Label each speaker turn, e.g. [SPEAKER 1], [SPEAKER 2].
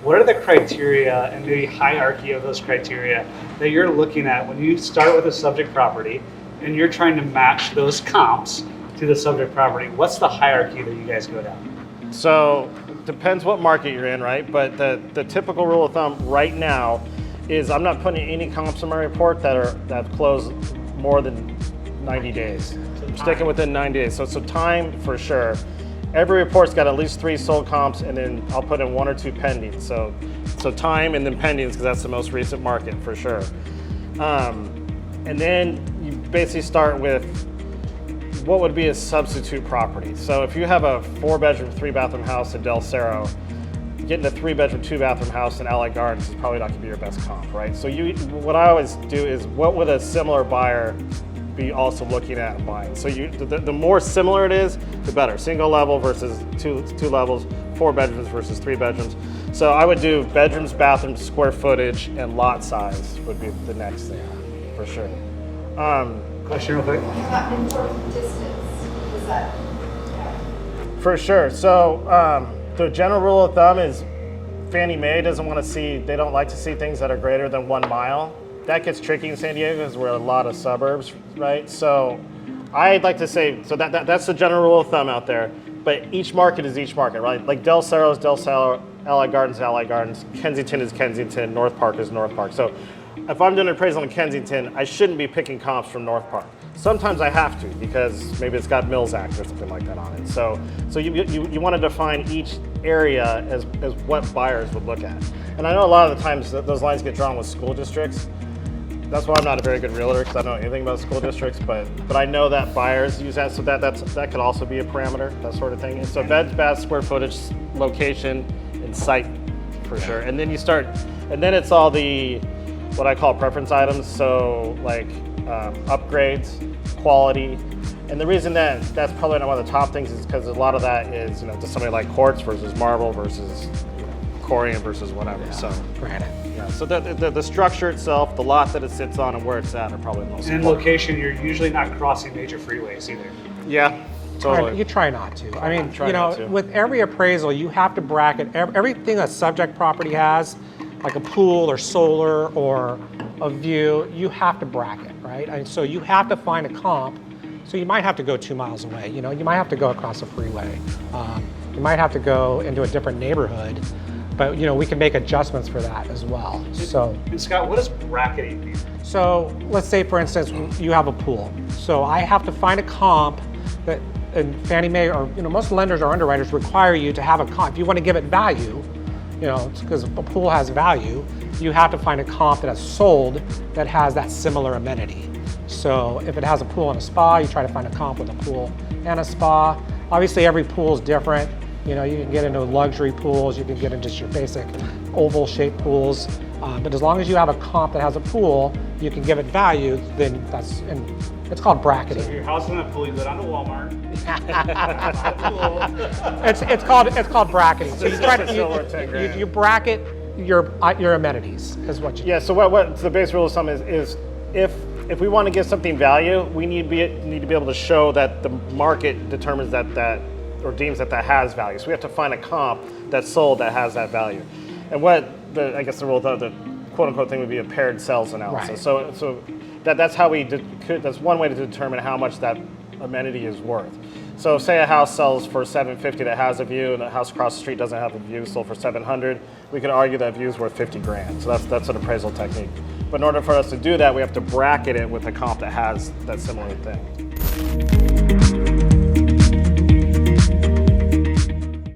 [SPEAKER 1] what are the criteria and maybe hierarchy of those criteria that you're looking at when you start with a subject property and you're trying to match those comps to the subject property? What's the hierarchy that you guys go down?
[SPEAKER 2] So depends what market you're in, right? But the typical rule of thumb right now is I'm not putting any comps in my report that have closed more than 90 days. So I'm sticking within 90 days. So time for sure. Every report's got at least 3 sold comps, and then I'll put in 1 or 2 pending. So time and then pendings, because that's the most recent market for sure. And then you basically start with what would be a substitute property. So if you have a 4-bedroom, 3-bathroom house in Del Cerro, getting a 3-bedroom, 2-bathroom house in Allied Gardens is probably not going to be your best comp, right? So what I always do is, what would a similar buyer be also looking at and buying? So the more similar it is, the better. Single level versus two levels, 4 bedrooms versus 3 bedrooms. So I would do bedrooms, bathrooms, square footage, and lot size would be the next thing, for sure.
[SPEAKER 1] Question real quick.
[SPEAKER 3] Important distance, is that?
[SPEAKER 2] For sure. So the general rule of thumb is Fannie Mae doesn't want to see, they don't like to see things that are greater than 1 mile. That gets tricky in San Diego because we're a lot of suburbs, right? So I'd like to say, so that's the general rule of thumb out there, but each market is each market, right? Like Del Cerro is Del Cerro, Allied Gardens is Allied Gardens, Kensington is Kensington, North Park is North Park. So if I'm doing an appraisal in Kensington, I shouldn't be picking comps from North Park. Sometimes I have to because maybe it's got Mills Act or something like that on it. So you want to define each area as what buyers would look at. And I know a lot of the times those lines get drawn with school districts. That's why I'm not a very good realtor, because I don't know anything about school districts, but I know that buyers use that, so that could also be a parameter, that sort of thing. And so beds, baths, square footage, location, and site for sure. And then it's all the, what I call preference items, so like upgrades, quality. And the reason that's probably not one of the top things is because a lot of that is, to somebody like quartz versus marble versus Corian versus whatever. Yeah. So
[SPEAKER 4] granted.
[SPEAKER 2] Yeah, so the structure itself, the lot that it sits on, and where it's at are probably the most
[SPEAKER 1] And
[SPEAKER 2] important.
[SPEAKER 1] location, you're usually not crossing major freeways either.
[SPEAKER 2] Yeah, totally.
[SPEAKER 4] You try not to. I mean,
[SPEAKER 2] Try not to.
[SPEAKER 4] with every appraisal, you have to bracket everything a subject property has, like a pool or solar or a view, you have to bracket, right? And so you have to find a comp. So you might have to go 2 miles away. You might have to go across a freeway. You might have to go into a different neighborhood. But we can make adjustments for that as well. So,
[SPEAKER 1] and Scott, what does bracketing mean?
[SPEAKER 4] So let's say, for instance, you have a pool. So I have to find a comp that, and Fannie Mae or most lenders or underwriters require you to have a comp. If you want to give it value, because a pool has value, you have to find a comp that has sold that has that similar amenity. So if it has a pool and a spa, you try to find a comp with a pool and a spa. Obviously, every pool is different. You can get into luxury pools, you can get into just your basic oval-shaped pools. But as long as you have a comp that has a pool, you can give it value, then it's called bracketing.
[SPEAKER 1] So if your house is in a pool, you go down to Walmart.
[SPEAKER 4] It's called bracketing. So you try to you bracket your amenities is what you do.
[SPEAKER 2] Yeah. So what the base rule of thumb is if we want to give something value, we need to be able to show that the market determines that or deems that has value. So we have to find a comp that's sold that has that value. And what the rule of thumb, the quote unquote thing would be a paired sales analysis.
[SPEAKER 4] Right.
[SPEAKER 2] So that's how that's one way to determine how much that amenity is worth. So say a house sells for $750 that has a view, and a house across the street doesn't have a view, sold for $700. We could argue that view is worth $50,000. So that's an appraisal technique. But in order for us to do that, we have to bracket it with a comp that has that similar thing.